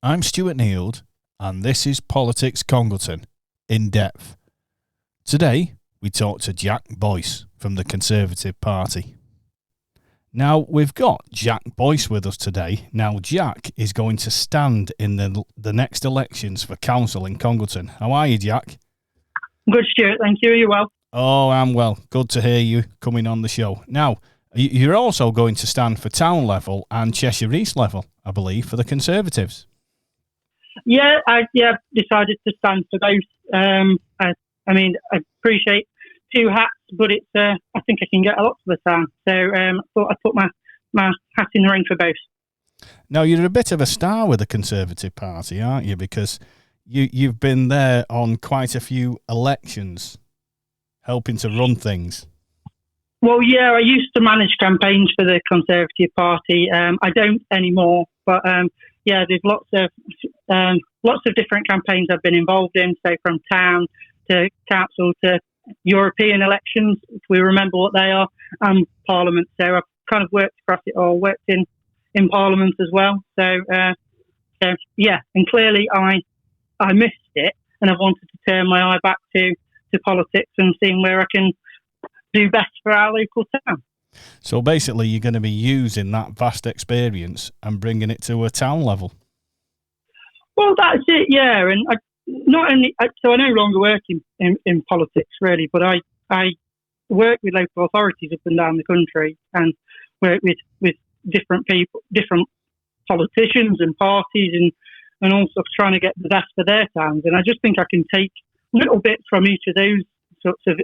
I'm Stuart Neild, and this is Politics Congleton, in depth. Today, we talk to Jack Boyce from the Conservative Party. Now, we've got Jack Boyce with us today. Now, Jack is going to stand in the next elections for council in Congleton. How are you, Jack? Good, Stuart. Thank you. Are you well? Oh, I'm well. Good to hear you coming on the show. Now, you're also going to stand for town level and Cheshire East level, I believe, for the Conservatives. Yeah, I decided to stand for both. I appreciate two hats, but it's I think I can get a lot for the town. So I thought I'd put my hat in the ring for both. Now, you're a bit of a star with the Conservative Party, aren't you? Because you've been there on quite a few elections, helping to run things. Well, yeah, I used to manage campaigns for the Conservative Party. I don't anymore, but there's lots of different campaigns I've been involved in. So from town to council to European elections, if we remember what they are, and Parliament. So I've kind of worked across it all. Worked in Parliament as well. So and clearly I missed it, and I've wanted to turn my eye back to politics and seeing where I can do best for our local town. So basically, you're going to be using that vast experience and bringing it to a town level. Well, that's it, yeah. And I no longer work in politics really, but I work with local authorities up and down the country and work with different people, different politicians and parties and also trying to get the best for their towns. And I just think I can take little bits from each of those sorts of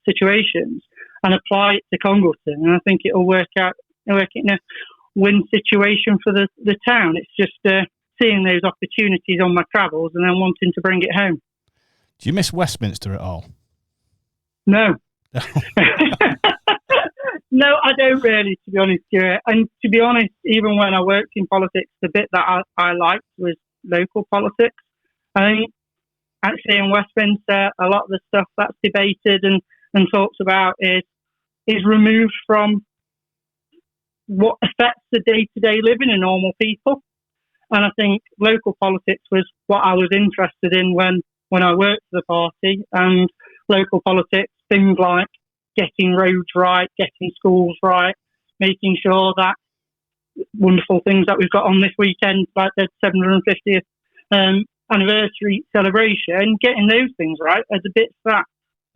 situations and apply it to Congleton, and I think it'll work in a win situation for the town. It's just seeing those opportunities on my travels and then wanting to bring it home. Do you miss Westminster at all? No. No, I don't really, to be honest, Stuart. And to be honest, even when I worked in politics, the bit that I liked was local politics. I think actually in Westminster, a lot of the stuff that's debated and talks about is removed from what affects the day-to-day living of normal people. And I think local politics was what I was interested in when I worked for the party. And local politics, things like getting roads right, getting schools right, making sure that wonderful things that we've got on this weekend, like the 750th anniversary celebration, getting those things right are the bits that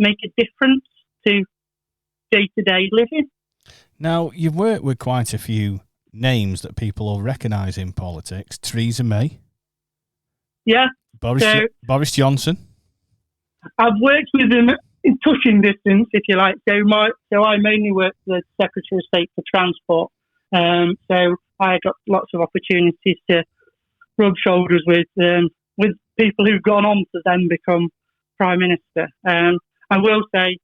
make a difference to day-to-day living. Now, you've worked with quite a few names that people will recognise in politics. Theresa May. Yeah. Boris Johnson. I've worked with them in touching distance, if you like. So I mainly worked for the Secretary of State for Transport. So I got lots of opportunities to rub shoulders with people who've gone on to then become Prime Minister. I will say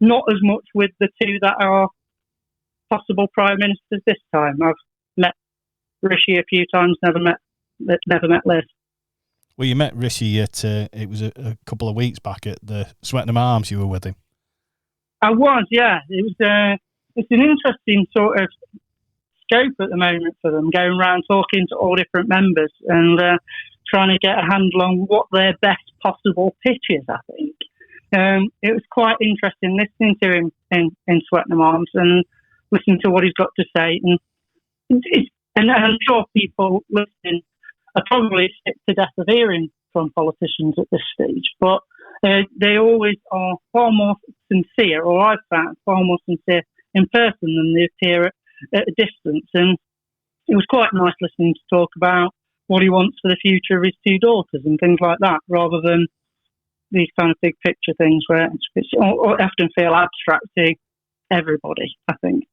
not as much with the two that are possible Prime Ministers this time. I've met Rishi a few times, never met Liz. Well, you met Rishi at, it was a couple of weeks back at the Swettenham Arms, you were with him. I was, yeah. It's an interesting sort of scope at the moment for them, going around talking to all different members and trying to get a handle on what their best possible pitch is, I think. It was quite interesting listening to him in Swettenham Arms and listening to what he's got to say. And I'm sure people listening are probably sick to death of hearing from politicians at this stage, but they always are far more sincere, or I've found far more sincere in person than they appear at a distance. And it was quite nice listening to talk about what he wants for the future of his two daughters and things like that, rather than these kind of big picture things where it's often feel abstract to everybody, I think.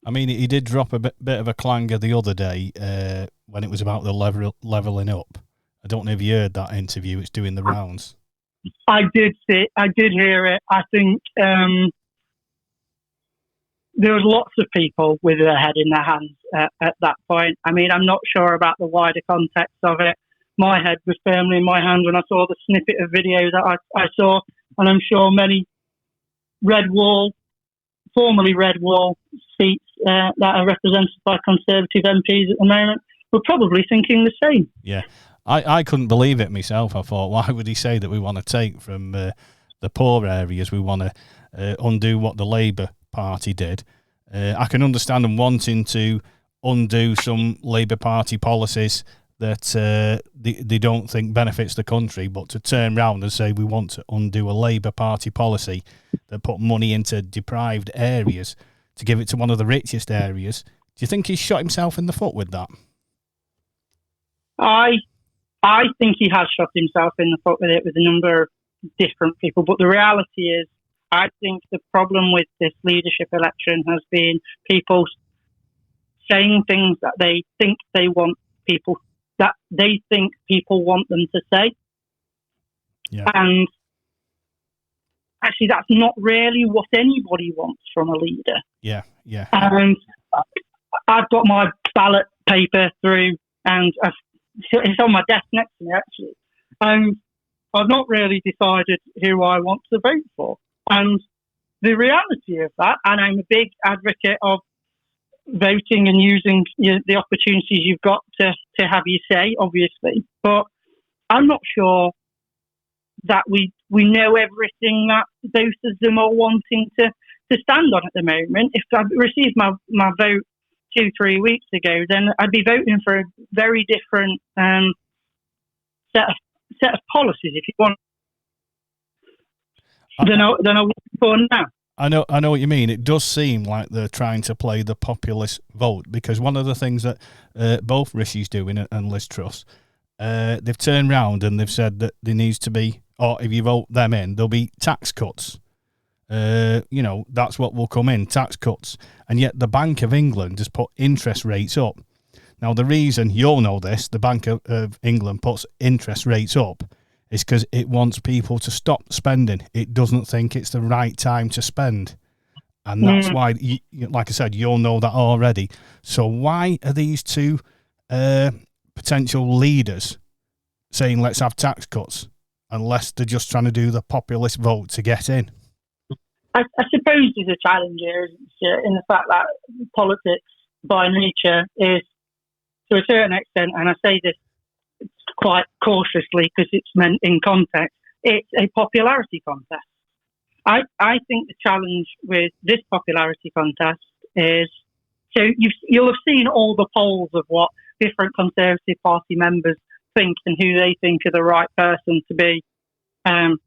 I mean, he did drop a bit of a clanger the other day when it was about the levelling up. I don't know if you heard that interview. It's doing the rounds. I did hear it. I think there was lots of people with their head in their hands at that point. I mean, I'm not sure about the wider context of it. My head was firmly in my hand when I saw the snippet of video that I saw, and I'm sure many formerly Red Wall seats that are represented by Conservative MPs at the moment were probably thinking the same. Yeah. I couldn't believe it myself. I thought, why would he say that we want to take from the poor areas? We want to undo what the Labour Party did. I can understand them wanting to undo some Labour Party policies that they don't think benefits the country, but to turn round and say we want to undo a Labour Party policy that put money into deprived areas to give it to one of the richest areas, do you think he's shot himself in the foot with that? I think he has shot himself in the foot with it with a number of different people. But the reality is, I think the problem with this leadership election has been people saying things that they think people want them to say. Yeah. And actually, that's not really what anybody wants from a leader. Yeah, yeah. And I've got my ballot paper through, and it's on my desk next to me, actually. And I've not really decided who I want to vote for. And the reality of that, and I'm a big advocate of voting and using the opportunities you've got to have your say, obviously. But I'm not sure that we know everything that both of them are wanting to stand on at the moment. If I received my vote 2-3 weeks ago, then I'd be voting for a very different set of policies, if you want, than I want for now. I know what you mean. It does seem like they're trying to play the populist vote, because one of the things that both Rishi's doing and Liz Truss, they've turned round and they've said that there needs to be, or if you vote them in, there'll be tax cuts. That's what will come in, tax cuts. And yet the Bank of England has put interest rates up. Now, the reason, you'll know this, the Bank of England puts interest rates up is because it wants people to stop spending. It doesn't think it's the right time to spend. And that's why, like I said, you'll know that already. So why are these two potential leaders saying let's have tax cuts, unless they're just trying to do the populist vote to get in? I suppose there's a challenge here, isn't there, in the fact that politics by nature is, to a certain extent, and I say this quite cautiously because it's meant in context, it's a popularity contest. I think the challenge with this popularity contest is, so you'll have seen all the polls of what different Conservative Party members think and who they think are the right person to be the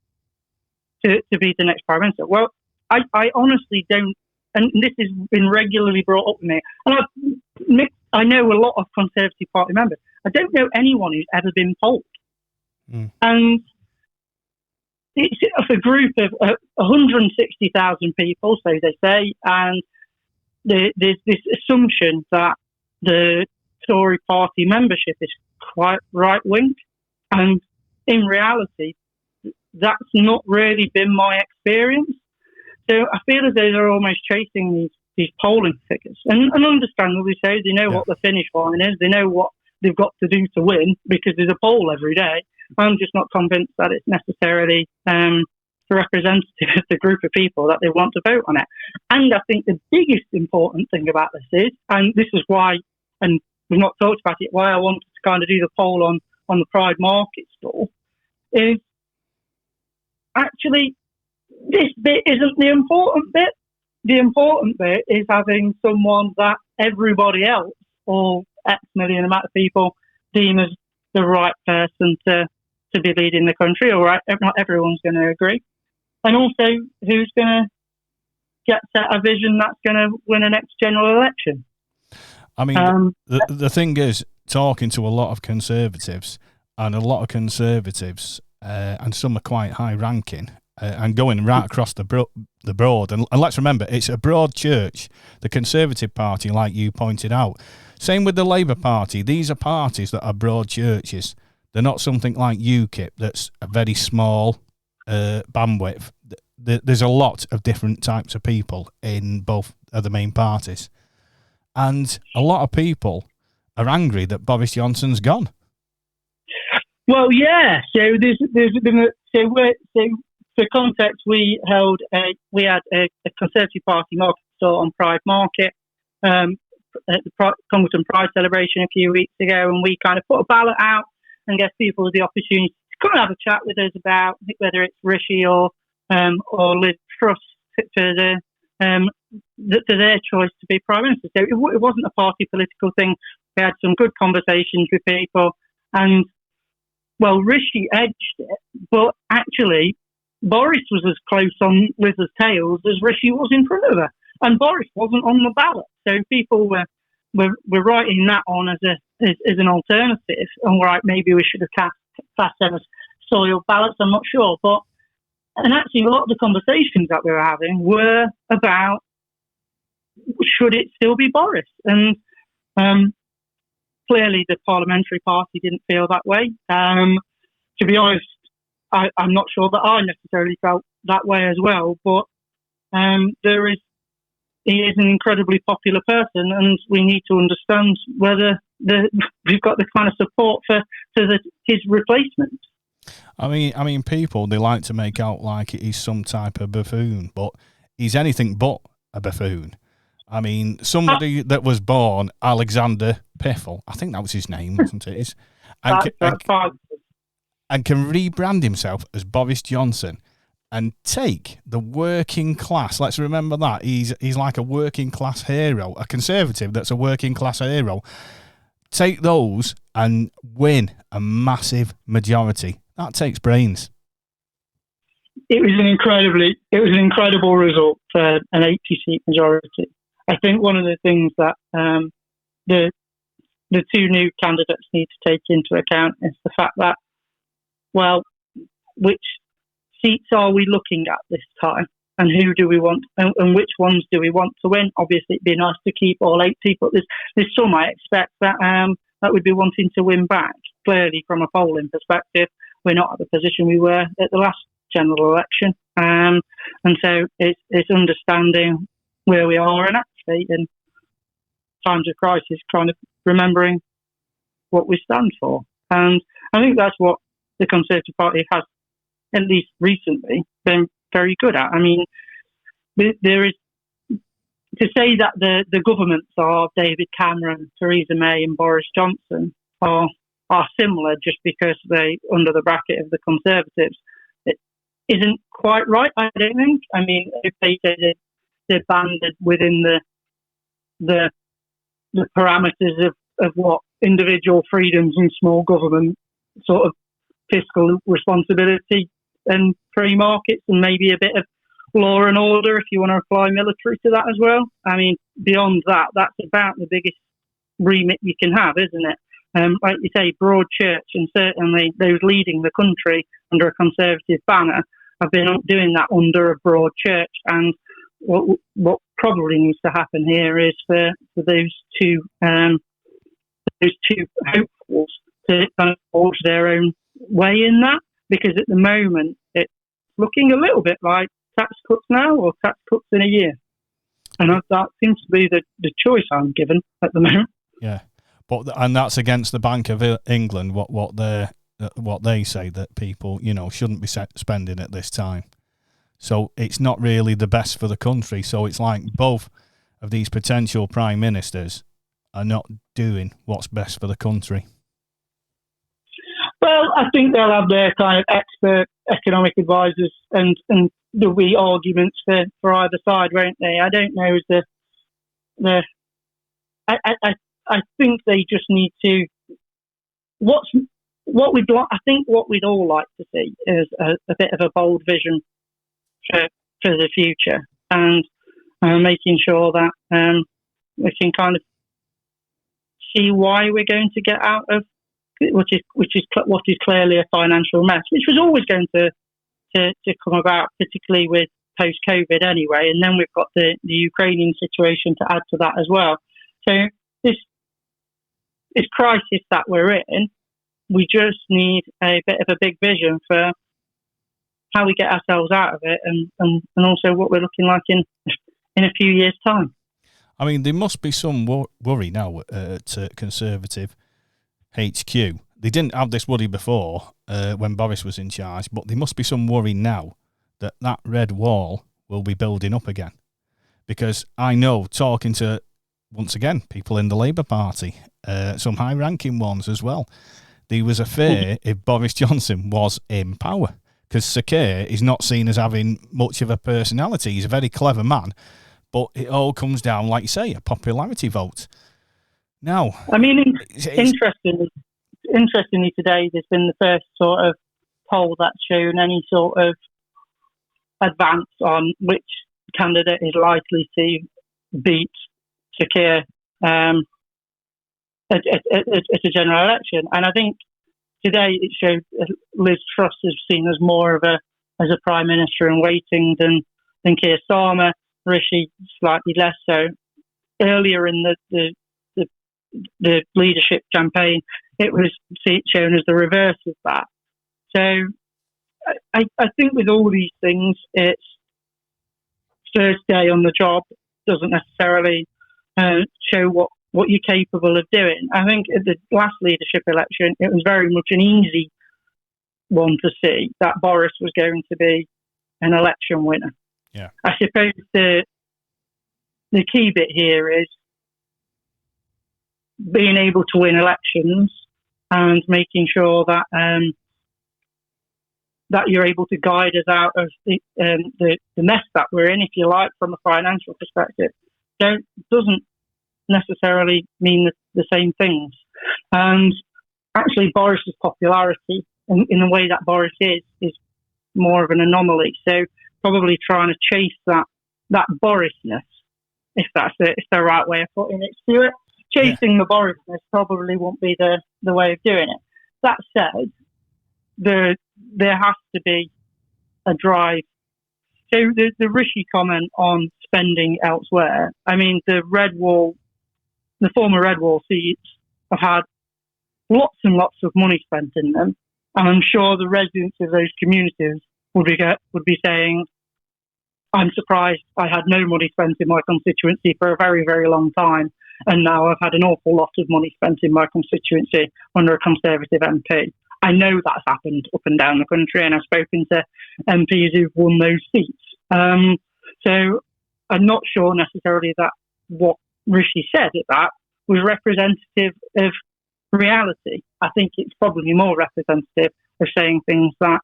next Prime Minister. Well, I honestly don't, and this has been regularly brought up to me, and I know a lot of Conservative Party members. I don't know anyone who's ever been polled. And it's a group of 160,000 people, so they say, and there's this assumption that the Tory party membership is quite right-wing. And in reality, that's not really been my experience. So I feel as though they're almost chasing these polling figures. And understandably so, they know what the finish line is, they know what they've got to do to win, because there's a poll every day. I'm just not convinced that it's necessarily representative of the group of people that they want to vote on it. And I think the biggest important thing about this is, and this is why, and we've not talked about it, why I wanted to kind of do the poll on the Pride Market stall, is actually this bit isn't the important bit. The important bit is having someone that everybody else, or X million amount of people, deem as the right person to be leading the country. All right, not everyone's going to agree. And also, who's going to get set a vision that's going to win a next general election? I mean, the thing is, talking to a lot of Conservatives, and a lot of Conservatives, and some are quite high-ranking, and going right across the broad. And let's remember, it's a broad church, the Conservative Party, like you pointed out. Same with the Labour Party. These are parties that are broad churches. They're not something like UKIP that's a very small bandwidth. There's a lot of different types of people in both of the main parties. And a lot of people are angry that Boris Johnson's gone. Well, yeah. So there's been for context, we had a Conservative Party market store on Pride Market. at the Congleton Pride celebration a few weeks ago, and we kind of put a ballot out and gave people the opportunity to come and have a chat with us about whether it's Rishi or Liz Truss for their choice to be Prime Minister. So it wasn't a party political thing. We had some good conversations with people, and well, Rishi edged it, but actually Boris was as close on Liz's tails as Rishi was in front of her, and Boris wasn't on the ballot. So people were writing that on as an alternative, and right, maybe we should have cast them as soiled ballots. I'm not sure, and actually a lot of the conversations that we were having were about should it still be Boris, and clearly the parliamentary party didn't feel that way. To be honest, I'm not sure that I necessarily felt that way as well, but he is an incredibly popular person, and we need to understand whether we've got the kind of support for his replacement. I mean, people, they like to make out like he's some type of buffoon, but he's anything but a buffoon. I mean, somebody that was born Alexander Piffle, I think that was his name, wasn't it? And can rebrand himself as Boris Johnson and take the working class. Let's remember that. He's like a working class hero, a Conservative that's a working class hero. Take those and win a massive majority. That takes brains. It was an incredible result for an 80-seat majority. I think one of the things that the two new candidates need to take into account is the fact that, well, which seats are we looking at this time, and who do we want, and which ones do we want to win? Obviously, it'd be nice to keep all 80, but there's some I expect that would be wanting to win back. Clearly, from a polling perspective, we're not at the position we were at the last general election, and so it's understanding where we are, and actually in times of crisis, kind of remembering what we stand for. And I think that's what the Conservative Party has, at least recently, been very good at. I mean, there is to say that the governments of David Cameron, Theresa May, and Boris Johnson are similar just because they under the bracket of the Conservatives. It isn't quite right, I don't think. I mean, if they say they're banded within the parameters of what individual freedoms and small government sort of fiscal responsibility and free markets, and maybe a bit of law and order if you want to apply military to that as well. I mean, beyond that, that's about the biggest remit you can have, isn't it? Like you say, broad church, and certainly those leading the country under a Conservative banner have been doing that under a broad church. And what probably needs to happen here is for those two hopefuls to kind of forge their own way in that, because at the moment it's looking a little bit like tax cuts now or tax cuts in a year, and that seems to be the choice I'm given at the moment. Yeah, and that's against the Bank of England. What they say that people shouldn't be spending at this time. So it's not really the best for the country. So it's like both of these potential prime ministers are not doing what's best for the country. Well, I think they'll have their kind of expert economic advisors, and there'll be arguments for either side, won't they? I don't know. I think they just need to. I think what we'd all like to see is a bit of a bold vision for the future, and making sure that we can kind of see why we're going to get out of what is clearly a financial mess, which was always going to come about, particularly with post-COVID anyway. And then we've got the Ukrainian situation to add to that as well. So this crisis that we're in, we just need a bit of a big vision for how we get ourselves out of it, and also what we're looking like in a few years' time. I mean, there must be some worry now at Conservative HQ. They didn't have this worry before when Boris was in charge, but there must be some worry now that red wall will be building up again. Because I know, talking to once again, people in the Labour Party, some high-ranking ones as well. There was a fear if Boris Johnson was in power, because Sir Keir is not seen as having much of a personality. He's a very clever man, but it all comes down, like you say, a popularity vote. Now, I mean, interestingly today, there's been the first sort of poll that's shown any sort of advance on which candidate is likely to beat Sir Keir at a general election. And I think today it showed Liz Truss is seen as more of as a prime minister in waiting than Keir Starmer. Rishi slightly less so. Earlier in the leadership campaign, it was shown as the reverse of that. So I think with all these things, it's first day on the job doesn't necessarily show what you're capable of doing. I think at the last leadership election, it was very much an easy one to see that Boris was going to be an election winner. Yeah. I suppose the key bit here is being able to win elections and making sure that that you're able to guide us out of the mess that we're in, if you like, from a financial perspective. Doesn't necessarily mean the same things. And actually, Boris's popularity, in the way that Boris is more of an anomaly. So probably trying to chase that Borisness, if that's the right way of putting it, Stuart. Chasing the Borisness probably won't be the way of doing it. That said, there has to be a drive. So the Rishi comment on spending elsewhere, I mean, the former Red Wall seats have had lots and lots of money spent in them, and I'm sure the residents of those communities would be saying, I'm surprised I had no money spent in my constituency for a very, very long time, and now I've had an awful lot of money spent in my constituency under a Conservative MP. I know that's happened up and down the country, and I've spoken to MPs who've won those seats. So I'm not sure necessarily that what Rishi said at that was representative of reality. I think it's probably more representative of saying things that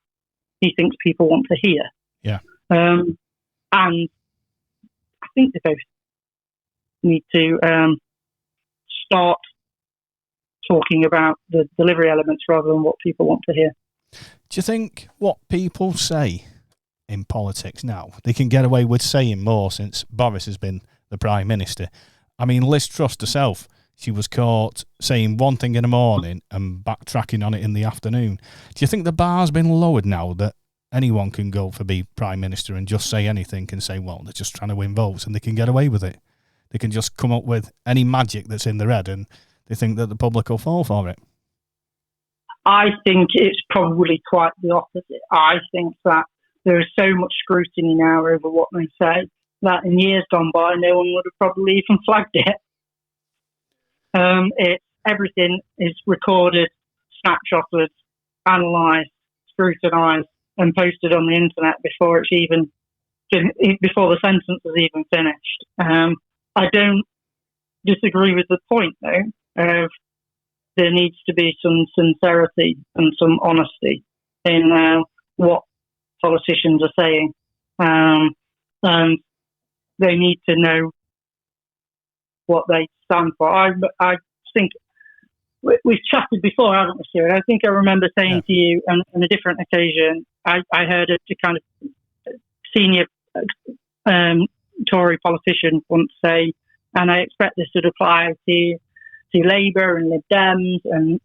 he thinks people want to hear. Yeah. And I think they both need to start talking about the delivery elements rather than what people want to hear. Do you think what people say in politics now, they can get away with saying more since Boris has been the Prime Minister? I mean, Liz Truss herself, she was caught saying one thing in the morning and backtracking on it in the afternoon. Do you think the bar's been lowered now that anyone can go for be Prime Minister and just say anything and say, well, they're just trying to win votes and they can get away with it? They can just come up with any magic that's in their head and they think that the public will fall for it? I think it's probably quite the opposite. I think that there is so much scrutiny now over what they say that in years gone by, no one would have probably even flagged it. Everything is recorded, snapshotted, analysed, scrutinised, and posted on the internet before the sentence is even finished. I don't disagree with the point, though, of there needs to be some sincerity and some honesty in what politicians are saying. And they need to know what they stand for. I think we've chatted before, haven't we, Stuart? I think I remember saying to you on a different occasion, I heard a kind of senior Tory politician once say, and I expect this to apply to Labour and Lib Dems and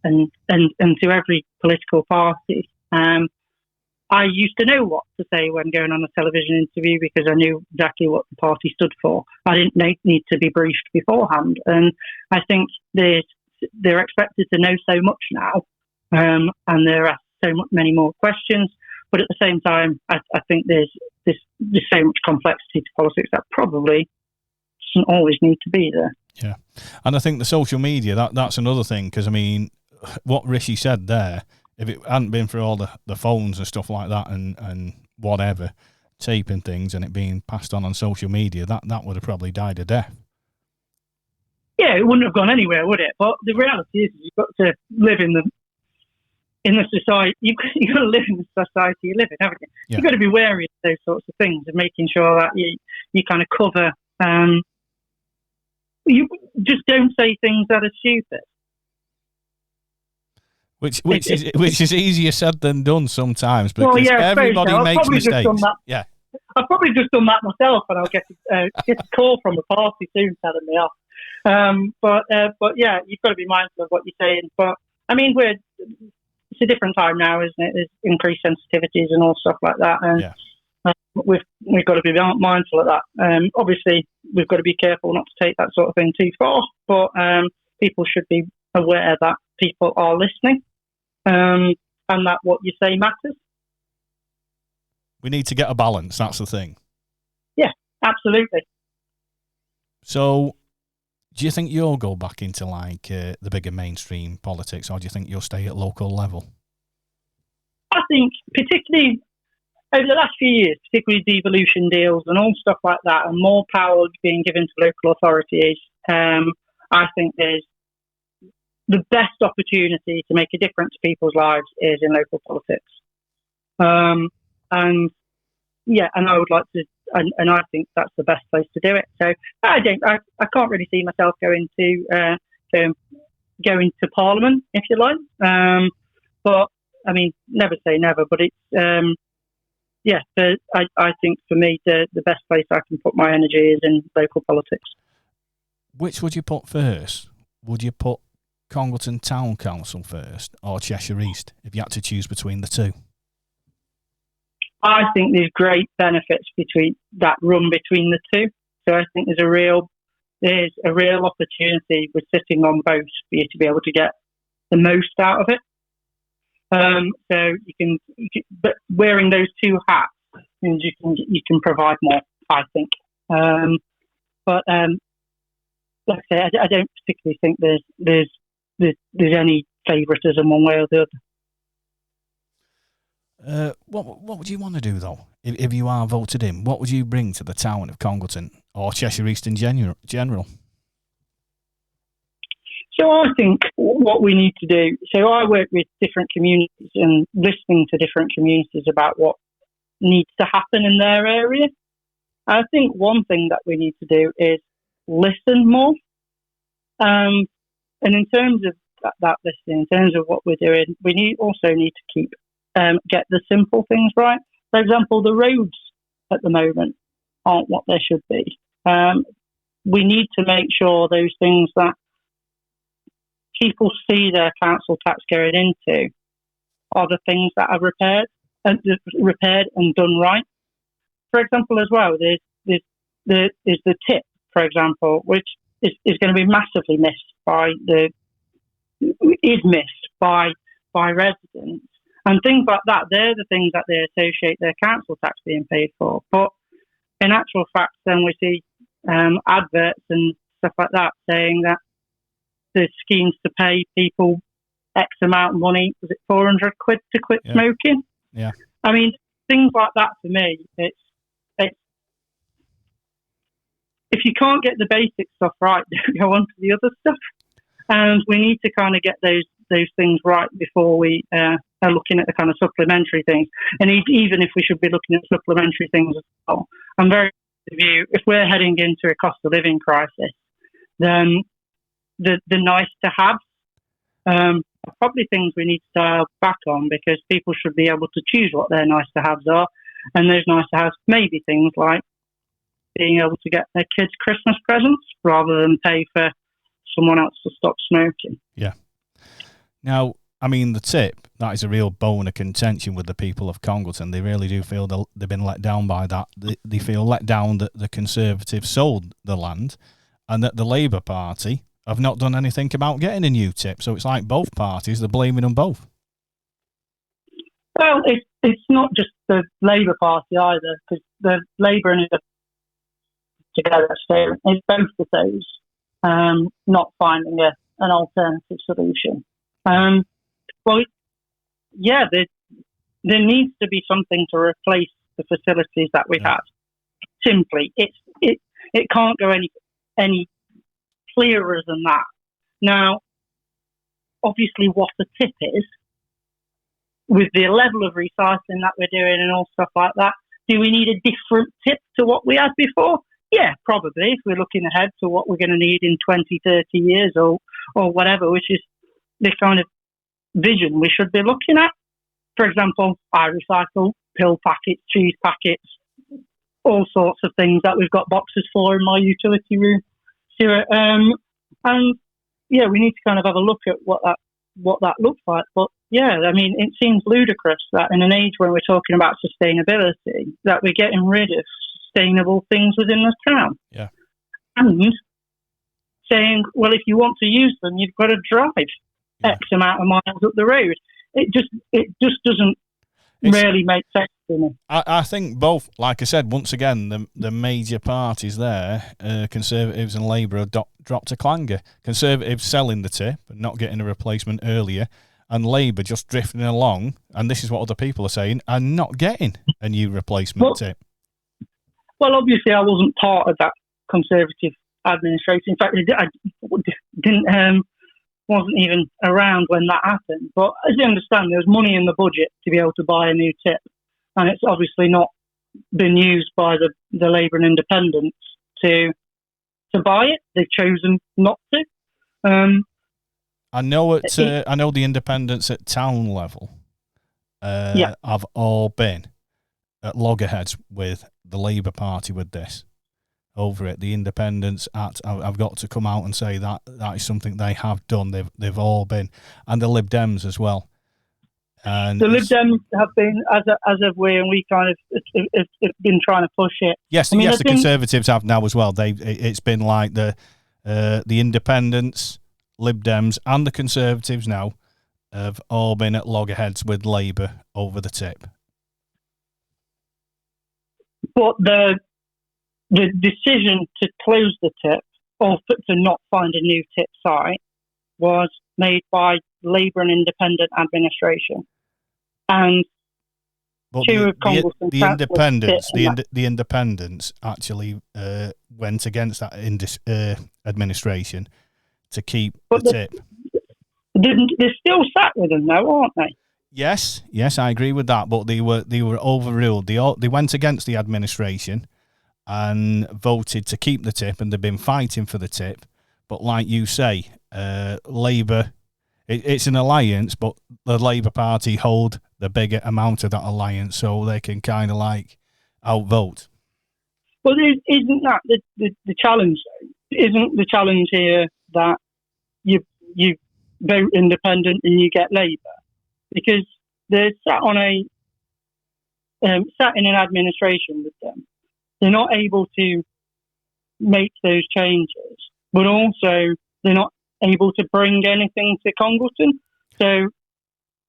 to every political party. I used to know what to say when going on a television interview because I knew exactly what the party stood for. I didn't need to be briefed beforehand. And I think they're expected to know so much now, and they're asked so many more questions. But at the same time, I think there's so much complexity to politics that probably doesn't always need to be there. Yeah. And I think the social media, that's another thing, because, I mean, what Rishi said there, if it hadn't been for all the phones and stuff like that and whatever, taping things and it being passed on social media, that would have probably died a death. yeah, it wouldn't have gone anywhere, would it? But the reality is, you've got to live in the society. You've got to live in the society you live in, haven't you? Yeah. You've got to be wary of those sorts of things and making sure that you kind of cover. You just don't say things that are stupid. Which is easier said than done sometimes, because everybody so. makes mistakes. Yeah, I've probably just done that myself, and I'll get a call from a party soon telling me off. But yeah, you've got to be mindful of what you're saying. But I mean, it's a different time now, isn't it? There's increased sensitivities and all stuff like that, and we've got to be mindful of that. Obviously, we've got to be careful not to take that sort of thing too far. But people should be aware that people are listening, and that what you say matters. We need to get a balance. That's the thing. Yeah, absolutely. So, do you think you'll go back into like the bigger mainstream politics, or do you think you'll stay at local level? I think, particularly over the last few years, particularly devolution deals and all stuff like that, and more power being given to local authorities, I think there's the best opportunity to make a difference to people's lives is in local politics. And I would like to, and I think that's the best place to do it. So I can't really see myself going to Parliament, if you like. But I mean, never say never. But it's I think for me the best place I can put my energy is in local politics. Which would you put first? Would you put Congleton Town Council first, or Cheshire East, if you had to choose between the two? I think there's great benefits between the two. So I think there's a real opportunity with sitting on both for you to be able to get the most out of it. So you can, but wearing those two hats means you can provide more, I think. But like I say, I don't particularly think there's any favouritism one way or the other. What would you want to do though, if you are voted in? What would you bring to the town of Congleton or Cheshire East in general? So I think what we need to do. So I work with different communities and listening to different communities about what needs to happen in their area. I think one thing that we need to do is listen more. And in terms of that listening, in terms of what we're doing, we also need to get the simple things right. For example, the roads at the moment aren't what they should be. We need to make sure those things that people see their council tax going into are the things that are repaired and done right. For example, as well, there's the tip, for example, which is going to be massively missed by residents. And things like that, they're the things that they associate their council tax being paid for. But in actual fact, then we see adverts and stuff like that saying that there's schemes to pay people X amount of money. Was it 400 quid to quit smoking? Yeah. I mean, things like that for me, it's if you can't get the basic stuff right, go on to the other stuff. And we need to kind of get those things right before we are looking at the kind of supplementary things. And even if we should be looking at supplementary things as well, I'm very of you. If we're heading into a cost of living crisis, then the nice to have are probably things we need to dial back on, because people should be able to choose what their nice to haves are. And those nice to haves may be things like being able to get their kids Christmas presents rather than pay for someone else to stop smoking. Yeah. Now, I mean, the tip, that is a real bone of contention with the people of Congleton. They really do feel they've been let down by that. They feel let down that the Conservatives sold the land and that the Labour Party have not done anything about getting a new tip. So it's like both parties, they're blaming them both. Well, it's not just the Labour Party either, because the Labour and the together, so it's both of those not finding an alternative solution. Well, yeah, there needs to be something to replace the facilities that we have. Simply, it can't go any clearer than that. Now, obviously, what a tip is, with the level of recycling that we're doing and all stuff like that, do we need a different tip to what we had before? Yeah, probably, if we're looking ahead to what we're going to need in 20, 30 years or whatever, which is the kind of vision we should be looking at. For example, I recycle pill packets, cheese packets, all sorts of things that we've got boxes for in my utility room. Stuart. And yeah, we need to kind of have a look at what that looks like. But yeah, I mean, it seems ludicrous that in an age when we're talking about sustainability, that we're getting rid of sustainable things within the town. Yeah. And saying, well, if you want to use them, you've got to drive X amount of miles up the road. It just doesn't really make sense to me. I think both, like I said, once again, the major parties there, Conservatives and Labour, have dropped a clanger. Conservatives selling the tip and not getting a replacement earlier, and Labour just drifting along, and this is what other people are saying, and not getting a new replacement tip. Well, obviously, I wasn't part of that Conservative administration. In fact, I wasn't even around when that happened. But as you understand, there was money in the budget to be able to buy a new tip, and it's obviously not been used by the Labour and Independents to buy it. They've chosen not to. I know the Independents at town level have all been at loggerheads with the Labour Party with this. Over it, the Independents I've got to come out and say that is something they have done. They've all been, and the Lib Dems as well. And the Lib Dems have been, as of we kind of have been trying to push it. Yes, the Conservatives have now as well. It's been like the Independents, Lib Dems, and the Conservatives now have all been at loggerheads with Labour over the tip. But the decision to close the tip or to not find a new tip site was made by Labour and Independent administration. And the Independents actually went against that administration to keep the tip. They're still sat with them though, aren't they? Yes, I agree with that. But they were overruled. They went against the administration and voted to keep the tip, and they've been fighting for the tip. But like you say, Labour, it's an alliance, but the Labour Party hold the bigger amount of that alliance, so they can kind of like outvote. Well, isn't that the challenge? Isn't the challenge here that you vote Independent and you get Labour? Because they're sat in an administration with them. They're not able to make those changes, but also they're not able to bring anything to Congleton. So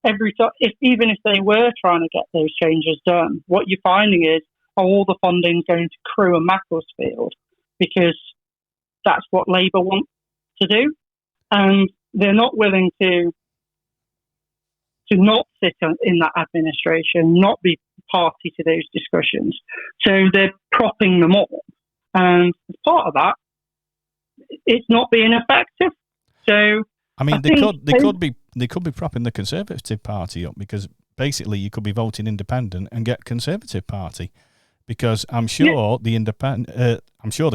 every time, even if they were trying to get those changes done, what you're finding is all the funding's going to Crewe and Macclesfield because that's what Labour want to do, and they're not willing to not sit in that administration, not be party to those discussions. So they're propping them up, and as part of that, it's not being effective. So I mean, they could be propping the Conservative Party up, because basically you could be voting Independent and get Conservative Party, because I'm sure the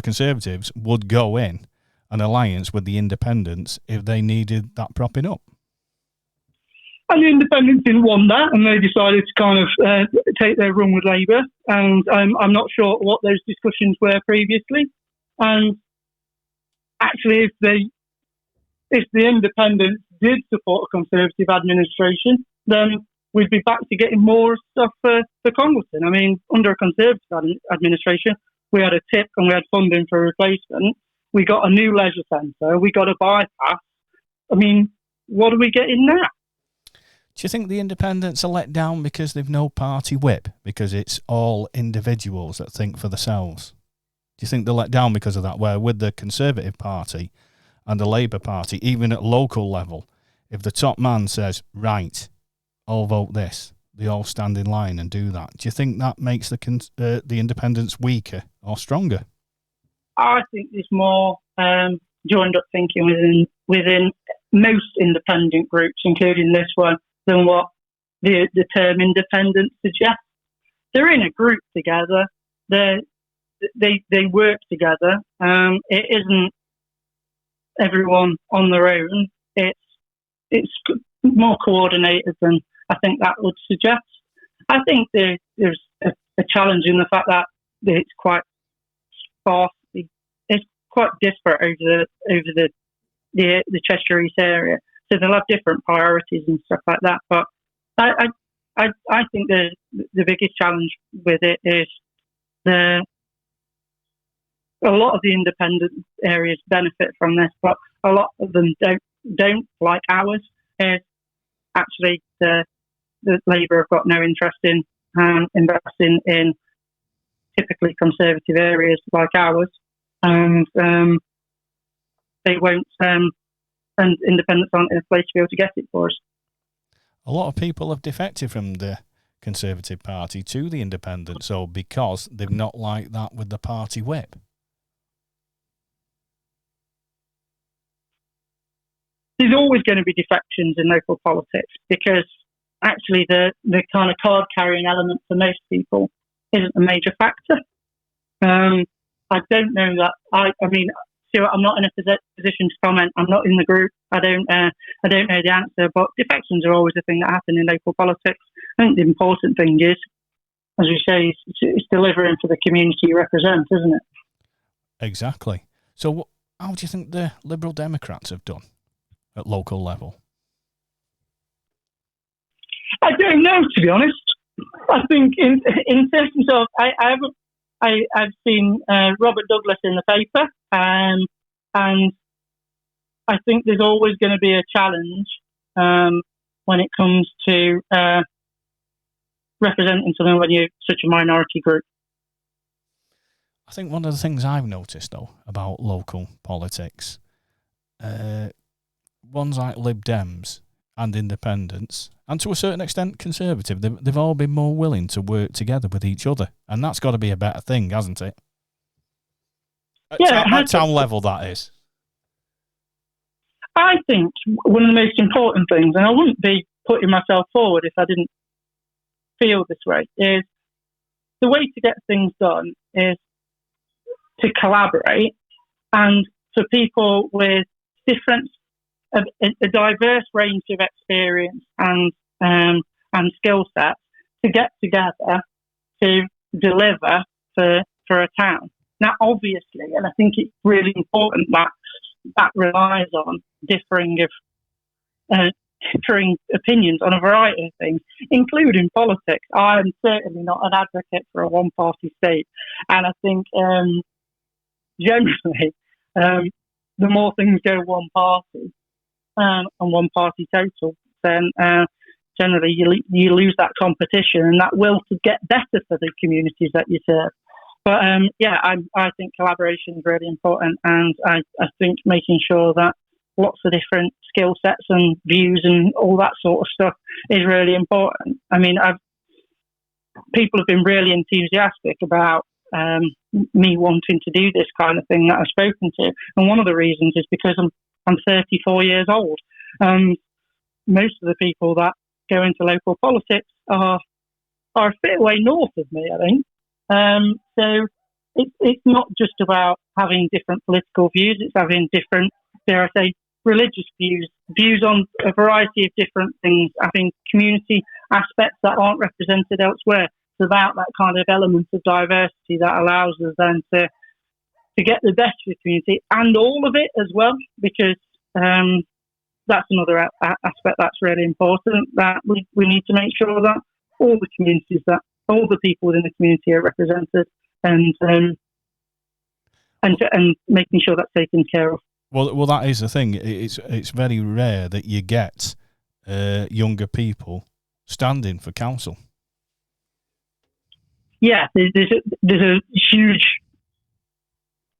Conservatives would go in an alliance with the Independents if they needed that propping up. And the Independents didn't want that, and they decided to kind of take their run with Labour. And I'm not sure what those discussions were previously. And actually, if the Independents did support a Conservative administration, then we'd be back to getting more stuff for Congleton. I mean, under a Conservative administration, we had a tip and we had funding for replacement. We got a new leisure centre. We got a bypass. I mean, what are we getting now? Do you think the Independents are let down because they've no party whip, because it's all individuals that think for themselves? Do you think they're let down because of that? Where with the Conservative Party and the Labour Party, even at local level, if the top man says, right, I'll vote this, they all stand in line and do that. Do you think that makes the Independents weaker or stronger? I think there's more joined up thinking within most independent groups, including this one, than what the term independent suggests. They're in a group together. They work together. It isn't everyone on their own. It's more coordinated than I think that would suggest. I think there's a challenge in the fact that it's quite sparse. It's quite disparate over the Cheshire East area, so they'll have different priorities and stuff like that. But I think the biggest challenge with it is a lot of the independent areas benefit from this, but a lot of them don't like ours. Is actually the Labour have got no interest in investing in typically conservative areas like ours, and they won't. And independents aren't in a place to be able to get it for us. A lot of people have defected from the Conservative Party to the Independents, so because they've not liked that with the party whip. There's always going to be defections in local politics because actually the kind of card carrying element for most people isn't a major factor. I don't know that. I mean, Stuart, I'm not in a position to comment. I'm not in the group. I don't know the answer. But defections are always a thing that happen in local politics. I think the important thing is, as we say, it's delivering for the community you represent, isn't it? Exactly. So, how do you think the Liberal Democrats have done at local level? I don't know, to be honest. I think in terms of I've seen Robert Douglas in the paper, and I think there's always going to be a challenge when it comes to representing something when you're such a minority group. I think one of the things I've noticed, though, about local politics, ones like Lib Dems and Independents, and to a certain extent Conservative, they've all been more willing to work together with each other, and that's got to be a better thing, hasn't it? At town level, that is. I think one of the most important things, and I wouldn't be putting myself forward if I didn't feel this way, is the way to get things done is to collaborate, and for people with a diverse range of experience and skill sets to get together to deliver for a town. Now, obviously, and I think it's really important that relies on differing opinions on a variety of things, including politics. I am certainly not an advocate for a one-party state, and I think generally the more things go one party and one party total, then generally you lose that competition and that will to get better for the communities that you serve. But I think collaboration is really important, and I think making sure that lots of different skill sets and views and all that sort of stuff is really important. I mean, people have been really enthusiastic about me wanting to do this kind of thing that I've spoken to, and one of the reasons is because I'm 34 years old. Most of the people that go into local politics are a fair way north of me, I think. So it's not just about having different political views, it's having different, dare I say, religious views on a variety of different things, having community aspects that aren't represented elsewhere. It's about that kind of element of diversity that allows us then to get the best for the community and all of it as well, because that's another aspect that's really important, that we need to make sure that all the communities, that all the people within the community are represented, and making sure that's taken care of. Well, that is the thing. It's very rare that you get younger people standing for council. Yeah, there's a huge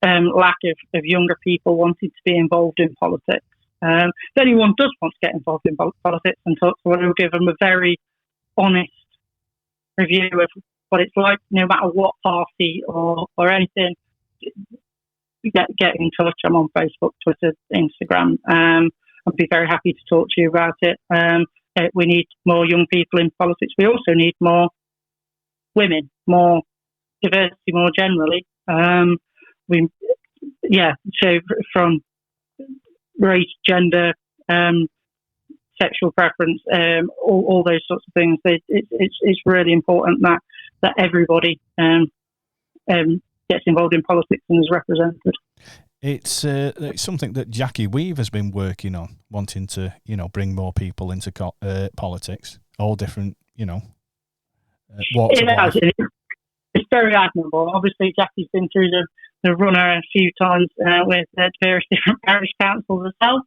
lack of younger people wanting to be involved in politics. If anyone does want to get involved in politics, and so we'll give them a very honest review of what it's like, no matter what party or anything. get in touch. I'm on Facebook, Twitter, Instagram. I'd be very happy to talk to you about it. We need more young people in politics. We also need more women, more diversity, more generally. So from race, gender, sexual preference, all those sorts of things. It's really important that everybody gets involved in politics and is represented. It's something that Jackie Weaver's been working on, wanting to bring more people into politics, all different walks of life. It's very admirable. Obviously, Jackie's been through the runner a few times with various different parish councils herself.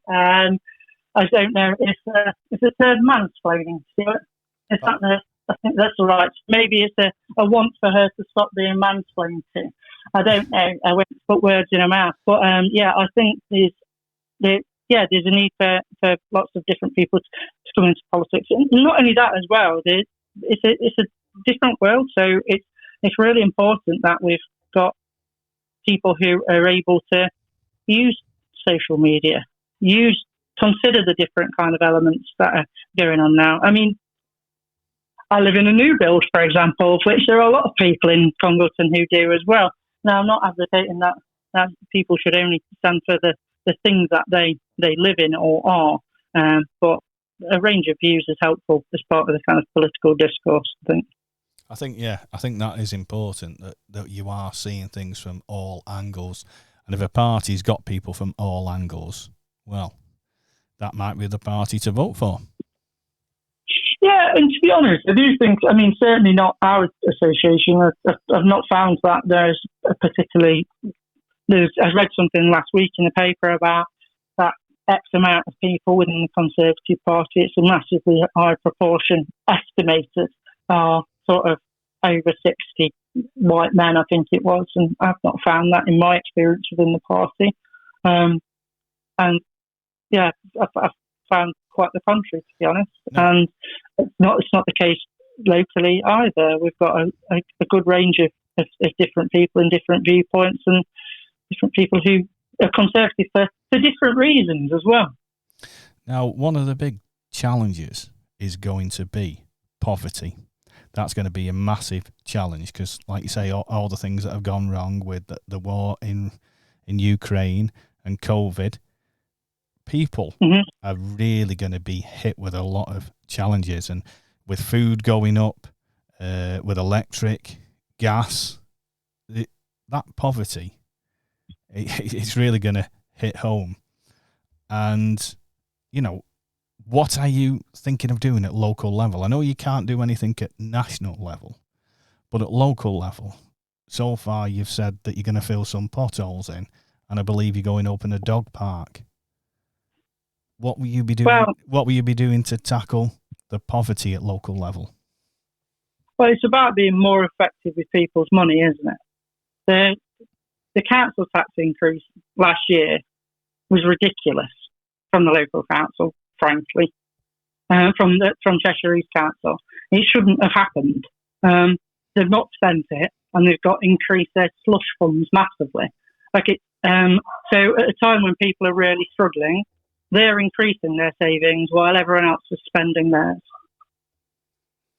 I don't know if it's a third mansplaining, Stuart. I think that's all right. Maybe it's a want for her to stop being mansplained to. I don't know. I won't put words in her mouth. But I think there's a need for lots of different people to come into politics. And not only that as well, it's a different world. So it's really important that we've got people who are able to use social media, consider the different kind of elements that are going on now. I mean, I live in a new build, for example, of which there are a lot of people in Congleton who do as well. Now, I'm not advocating that people should only stand for the things that they live in or are, but a range of views is helpful as part of the kind of political discourse, I think. I think that is important, that you are seeing things from all angles. And if a party's got people from all angles, well, that might be the party to vote for. Yeah, and to be honest, I do think, certainly not our association. I've not found that there's a particularly... I read something last week in the paper about that X amount of people within the Conservative Party. It's a massively high proportion, estimated, are sort of over 60 white men, I think it was, and I've not found that in my experience within the party. I've found quite the contrary, to be honest. No. And it's not the case locally either. We've got a good range of different people and different viewpoints, and different people who are Conservative for different reasons as well. Now, one of the big challenges is going to be poverty. That's going to be a massive challenge because, like you say, all the things that have gone wrong with the war in Ukraine and COVID, people are really going to be hit with a lot of challenges. And with food going up, with electric, gas, that poverty, it's really going to hit home. And, what are you thinking of doing at local level? I know you can't do anything at national level, but at local level, so far you've said that you're going to fill some potholes in, and I believe you're going to open a dog park. What will you be doing? What will you be doing to tackle the poverty at local level? Well, it's about being more effective with people's money, isn't it? The council tax increase last year was ridiculous from the local council, frankly, from Cheshire East Council. It shouldn't have happened. They've not spent it, and they've got increased their slush funds massively. So at a time when people are really struggling, they're increasing their savings while everyone else is spending theirs.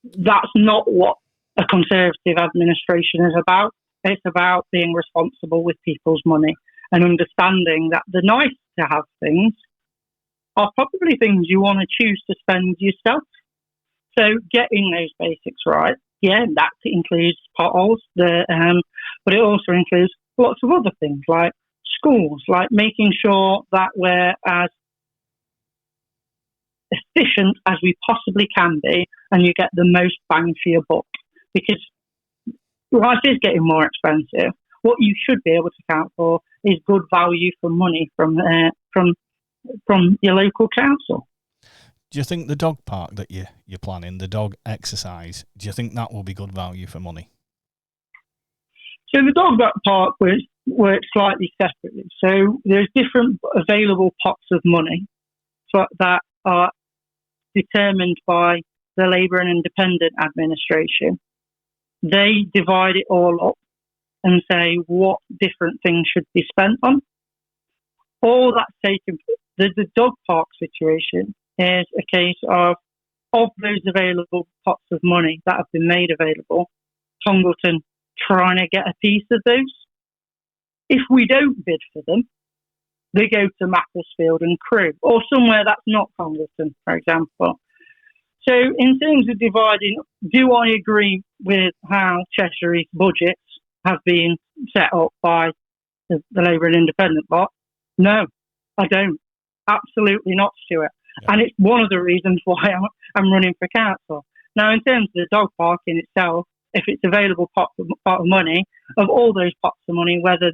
That's not what a Conservative administration is about. It's about being responsible with people's money and understanding that the nice-to-have things are probably things you want to choose to spend yourself. So getting those basics right, that includes potholes, but it also includes lots of other things like schools, like making sure that we're as efficient as we possibly can be and you get the most bang for your buck. Because life is getting more expensive. What you should be able to count for is good value for money from your local council. Do you think the dog park that you're planning, the dog exercise, do you think that will be good value for money? So the dog park works slightly separately. So there's different available pots of money that are determined by the Labour and Independent administration. They divide it all up and say what different things should be spent on. All that's taken. The dog park situation is a case of those available pots of money that have been made available, Congleton trying to get a piece of those. If we don't bid for them, they go to Macclesfield and Crewe, or somewhere that's not Congleton, for example. So in terms of dividing, do I agree with how Cheshire East budgets have been set up by the Labour and Independent lot? No, I don't. Absolutely not, Stuart. Yeah. And it's one of the reasons why I'm running for council. Now, in terms of the dog park in itself, if it's available pot of money, of all those pots of money, whether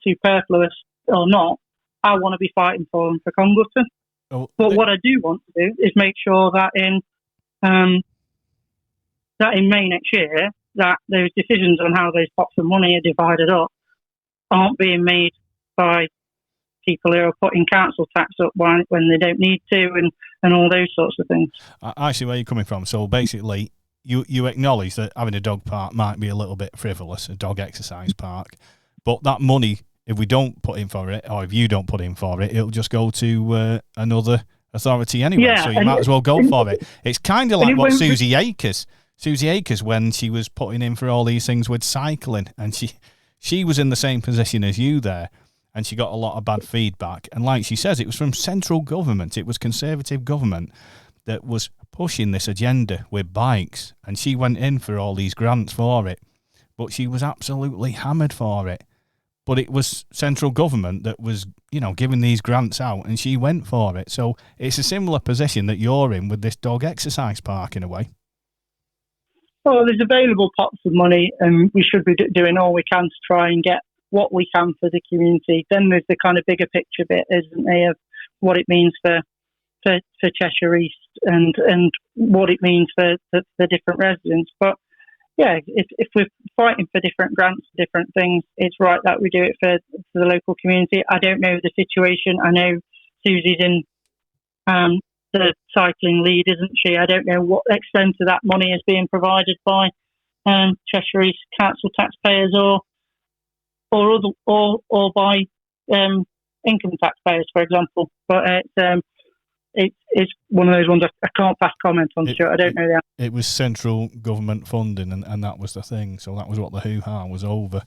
superfluous or not, I want to be fighting for them for Congleton. Oh, but what I do want to do is make sure that in May next year, that those decisions on how those pots of money are divided up aren't being made by people who are putting council tax up when they don't need to, and all those sorts of things. I see where you're coming from. So basically, you acknowledge that having a dog park might be a little bit frivolous, a dog exercise park, but that money, if we don't put in for it, or if you don't put in for it, it'll just go to another authority anyway. Yeah, so you might as well go for it. It's kind of like what Susie Akers, when she was putting in for all these things with cycling, and she was in the same position as you there, and she got a lot of bad feedback. And like she says, it was from central government. It was Conservative government that was pushing this agenda with bikes, and she went in for all these grants for it, but she was absolutely hammered for it. But it was central government that was, giving these grants out, and she went for it. So it's a similar position that you're in with this dog exercise park in a way. Well, there's available pots of money, and we should be doing all we can to try and get what we can for the community. Then there's the kind of bigger picture bit, isn't there, of what it means for Cheshire East and what it means for the different residents. But yeah, if we're fighting for different grants, different things, it's right that we do it for the local community. I don't know the situation. I know Susie's in the cycling lead, isn't she? I don't know what extent of that money is being provided by Cheshire East council taxpayers or by income taxpayers, for example. But it's one of those ones I can't pass comment on. I don't know that. It was central government funding, and that was the thing. So that was what the hoo-ha was over.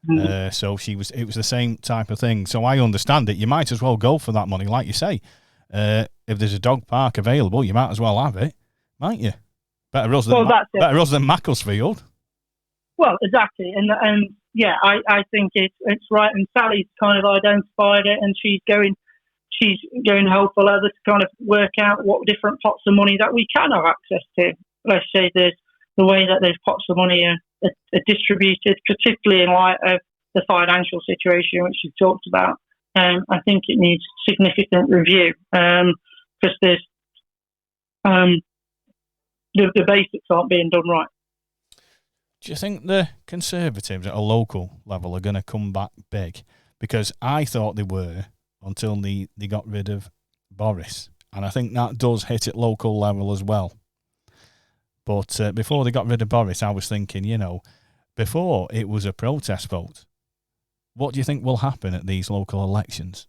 Mm-hmm. So it was the same type of thing. So I understand it. You might as well go for that money, like you say. If there's a dog park available, you might as well have it, might you? Better us than Macclesfield. Well, exactly, and yeah, I think it's right. And Sally's kind of identified it, and she's going to help others to kind of work out what different pots of money that we can have access to. Let's say there's the way that those pots of money are distributed, particularly in light of the financial situation which you've talked about. I think it needs significant review because there's the basics aren't being done right. Do you think the Conservatives at a local level are going to come back big? Because I thought they were until they got rid of Boris. And I think that does hit at local level as well. But before they got rid of Boris, I was thinking, before it was a protest vote. What do you think will happen at these local elections?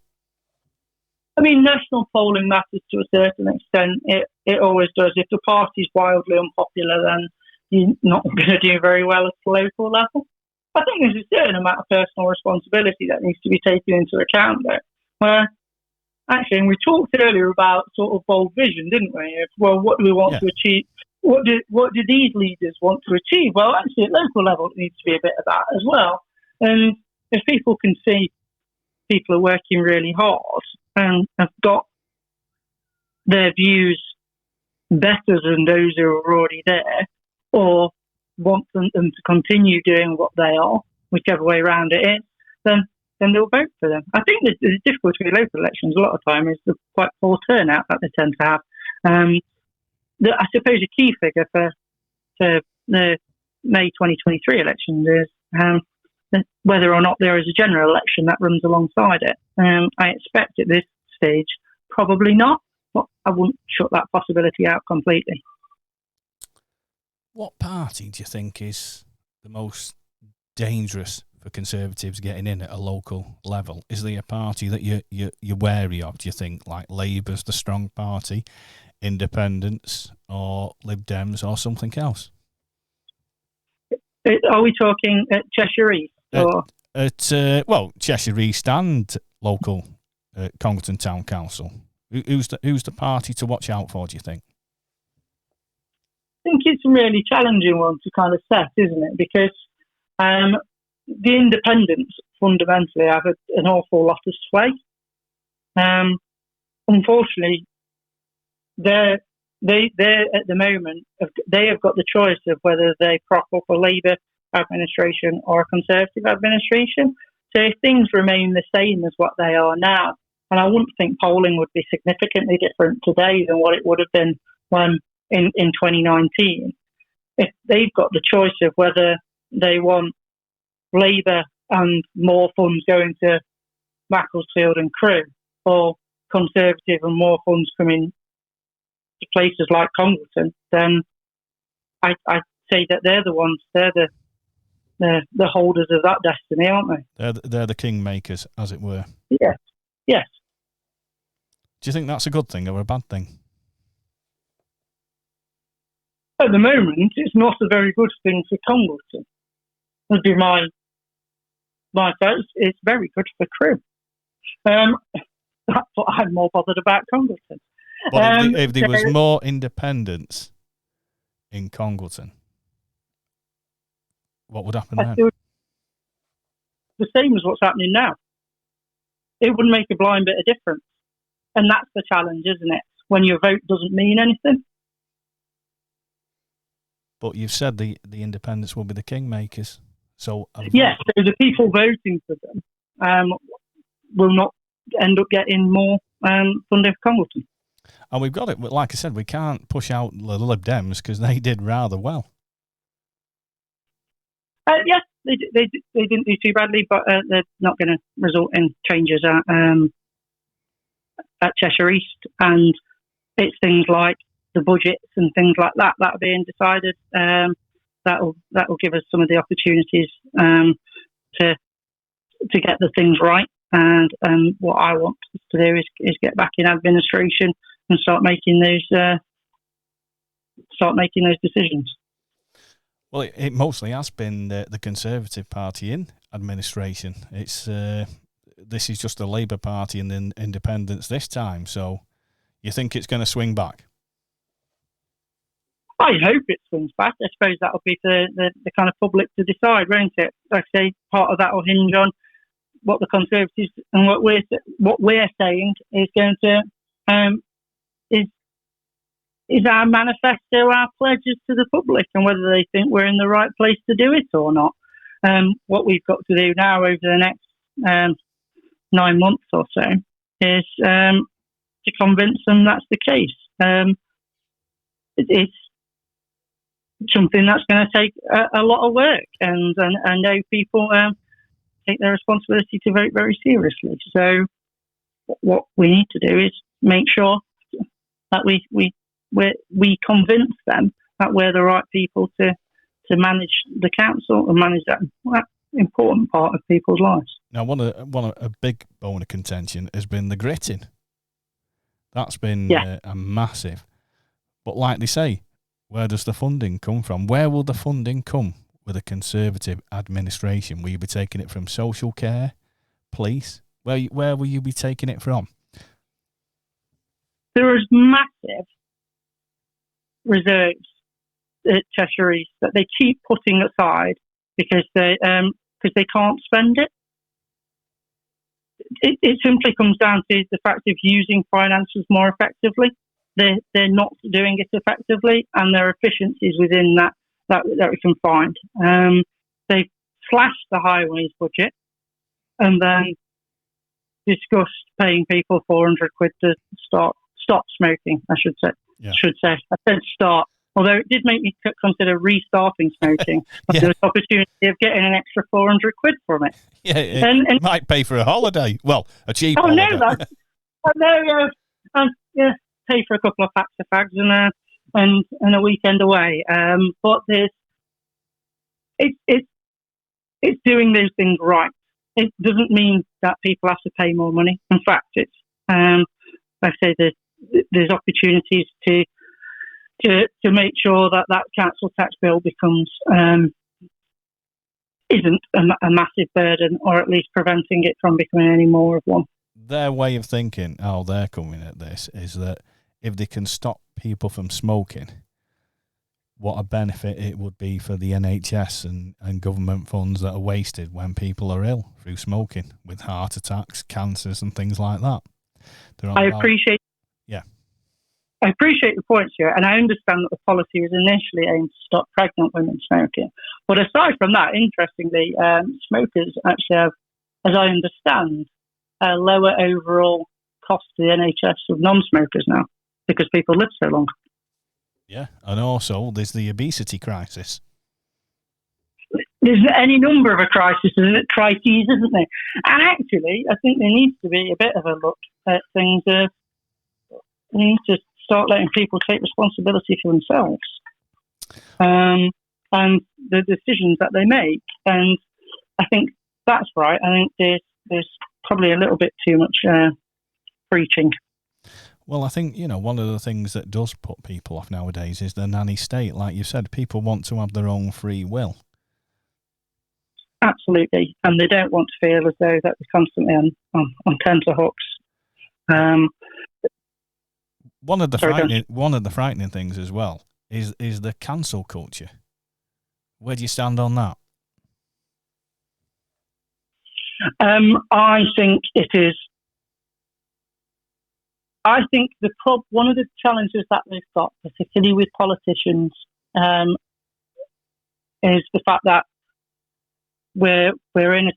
I mean, national polling matters to a certain extent. It always does. If the party's wildly unpopular, then you're not going to do very well at the local level. I think there's a certain amount of personal responsibility that needs to be taken into account there. Where, actually, we talked earlier about sort of bold vision, didn't we? Well, what do we want to achieve? What do these leaders want to achieve? Well, actually, at local level, it needs to be a bit of that as well. And if people can see people are working really hard and have got their views better than those who are already there, or want them to continue doing what they are, whichever way around it is, then they'll vote for them. I think the difficulty with local elections a lot of time is the quite poor turnout that they tend to have. I suppose a key figure for the May 2023 elections is whether or not there is a general election that runs alongside it. I expect at this stage probably not, but I wouldn't shut that possibility out completely. What party do you think is the most dangerous for Conservatives getting in at a local level? Is there a party that you're wary of? Do you think like Labour's the strong party, Independents or Lib Dems or something else? Are we talking at Cheshire East? Or? Well, Cheshire East and local Congleton Town Council. Who's the party to watch out for, do you think? I think it's a really challenging one to kind of set, isn't it? Because the independents fundamentally have an awful lot of sway. Unfortunately, they at the moment they have got the choice of whether they prop up a Labour administration or a Conservative administration. So if things remain the same as what they are now, and I wouldn't think polling would be significantly different today than what it would have been when in 2019, if they've got the choice of whether they want Labour and more funds going to Macclesfield and Crewe, or Conservative and more funds coming to places like Congleton, then I'd say that they're the ones, they're the holders of that destiny, aren't they? They're the kingmakers, as it were. Yeah. Yes. Do you think that's a good thing or a bad thing? At the moment, it's not a very good thing for Congleton. Would be my thought. It's very good for Crewe. That's what I'm more bothered about Congleton. But if there was more independence in Congleton, what would happen then? The same as what's happening now. It wouldn't make a blind bit of difference. And that's the challenge, isn't it? When your vote doesn't mean anything. But you've said the independents will be the kingmakers. So yes, so the people voting for them will not end up getting more funding for Congleton. And we've got it. Like I said, we can't push out the Lib Dems because they did rather well. Yes, they didn't do too badly, but they're not going to result in changes at Cheshire East. And it's things like the budgets and things like that are being decided. That will give us some of the opportunities to get the things right. And what I want to do is get back in administration and start making those decisions. Well, it mostly has been the Conservative Party in administration. It's this is just the Labour Party and the Independents this time. So you think it's going to swing back? I hope it swings back. I suppose that'll be the kind of public to decide, won't it? Like I say, part of that will hinge on what the Conservatives and what we're saying is going to is our manifesto, our pledges to the public, and whether they think we're in the right place to do it or not. What we've got to do now over the next 9 months or so is to convince them that's the case. It's something that's going to take a lot of work, and I know people take their responsibility to vote very seriously. So what we need to do is make sure that we convince them that we're the right people to manage the council and manage that important part of people's lives. Now, one of a big bone of contention has been the gritting. That's been a massive. But like they say, where does the funding come from? Where will the funding come with a Conservative administration? Will you be taking it from social care, police? Where will you be taking it from? There is massive reserves at Cheshire East that they keep putting aside because they can't spend it. It simply comes down to the fact of using finances more effectively. They're not doing it effectively, and there are efficiencies within that we can find. They've slashed the highways budget and then discussed paying people 400 quid to stop smoking, I should say. Yeah. I said start, although it did make me consider restarting smoking. But there was opportunity of getting an extra 400 quid from it. Yeah, it might pay for a holiday. Well, a cheap holiday. Pay for a couple of packs of fags and a weekend away. But it's it's doing those things right. It doesn't mean that people have to pay more money. In fact, it's like I say, there's opportunities to make sure that council tax bill becomes isn't a massive burden, or at least preventing it from becoming any more of one. Their way of thinking, how they're coming at this, is that if they can stop people from smoking, what a benefit it would be for the NHS and government funds that are wasted when people are ill through smoking, with heart attacks, cancers and things like that. I appreciate the point, Stuart, and I understand that the policy was initially aimed to stop pregnant women smoking. But aside from that, interestingly, smokers actually have, as I understand, a lower overall cost to the NHS of non-smokers now, because people live so long. Yeah, and also there's the obesity crisis. There's any number of crises, isn't there? And actually, I think there needs to be a bit of a look at things. We need to start letting people take responsibility for themselves and the decisions that they make. And I think that's right. I think there's probably a little bit too much preaching. Well, I think, one of the things that does put people off nowadays is the nanny state. Like you said, people want to have their own free will. Absolutely. And they don't want to feel as though that they're constantly on tenterhooks. One of the frightening things as well is the cancel culture. Where do you stand on that? I think it is. I think one of the challenges that we've got, particularly with politicians, is the fact that we're in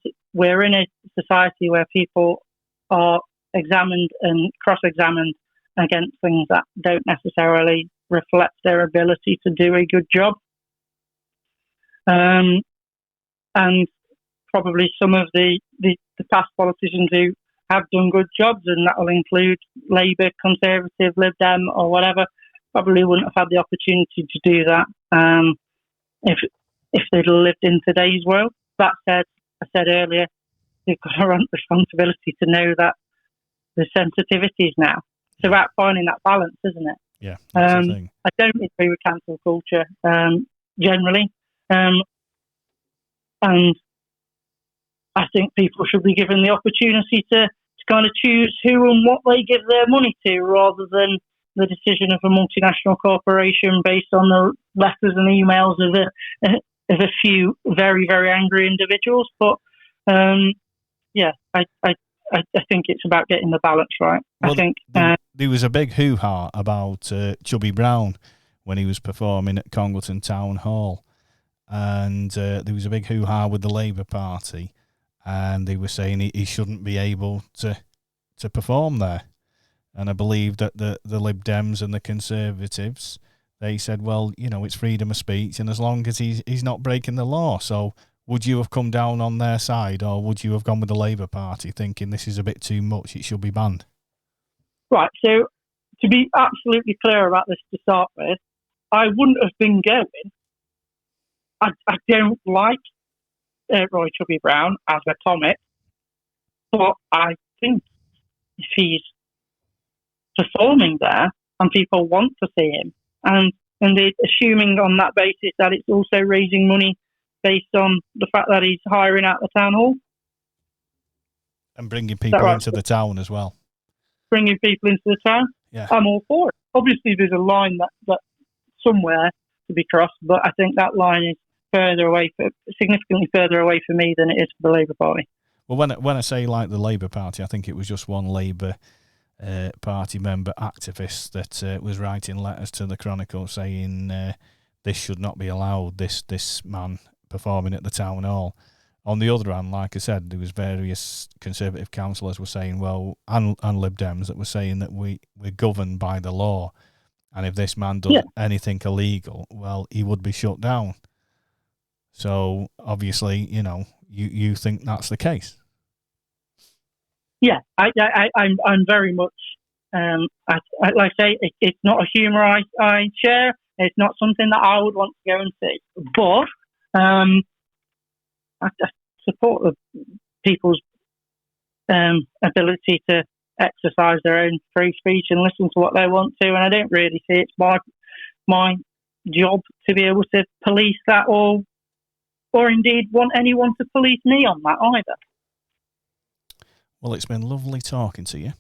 a society where people are examined and cross-examined against things that don't necessarily reflect their ability to do a good job. And probably some of the past politicians who have done good jobs, and that will include Labour, Conservative, Lib Dem or whatever, probably wouldn't have had the opportunity to do that if they'd lived in today's world. That said, I said earlier, they've got a responsibility to know that the sensitivities now. It's about finding that balance, isn't it? Yeah, that's the thing. I don't agree with cancel culture generally, and I think people should be given the opportunity to kind of choose who and what they give their money to, rather than the decision of a multinational corporation based on the letters and emails of a few very, very angry individuals. But I think it's about getting the balance right. Well, I think there was a big hoo-ha about Chubby Brown when he was performing at Congleton Town Hall, and there was a big hoo-ha with the Labour Party, and they were saying he shouldn't be able to perform there. And I believe that the Lib Dems and the Conservatives, they said, well, it's freedom of speech, and as long as he's not breaking the law. So would you have come down on their side, or would you have gone with the Labour Party thinking this is a bit too much, it should be banned? Right, so to be absolutely clear about this to start with, I wouldn't have been going. I don't like Roy Chubby Brown as a comic, but I think if he's performing there and people want to see him, and they're assuming on that basis that it's also raising money based on the fact that he's hiring out the town hall. And bringing people into the town as well. Bringing people into the town? Yeah. I'm all for it. Obviously, there's a line that somewhere to be crossed, but I think that line is significantly further away for me than it is for the Labour Party. Well, when I say like the Labour Party, I think it was just one Labour Party member activist that was writing letters to the Chronicle saying this should not be allowed, this man performing at the town hall. On the other hand, like I said, there was various Conservative councillors were saying, well, and Lib Dems that were saying that we're governed by the law, and if this man does anything illegal, well, he would be shut down. So obviously, you think that's the case. Yeah, I'm very much. Like I say, it's not a humour I share. It's not something that I would want to go and see. But I support the people's ability to exercise their own free speech and listen to what they want to, and I don't really see it's my job to be able to police that or indeed want anyone to police me on that either. Well, it's been lovely talking to you.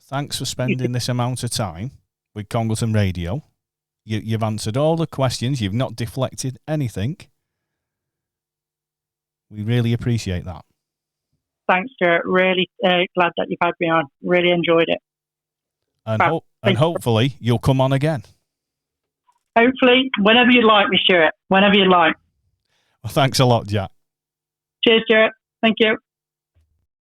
Thanks for spending this amount of time with Congleton Radio. You've answered all the questions. You've not deflected anything. We really appreciate that. Thanks, Stuart. Really glad that you've had me on. Really enjoyed it. And hopefully you'll come on again. Hopefully, whenever you like me, Stuart. Whenever you like. Well, thanks a lot, Jack. Cheers, Stuart. Thank you.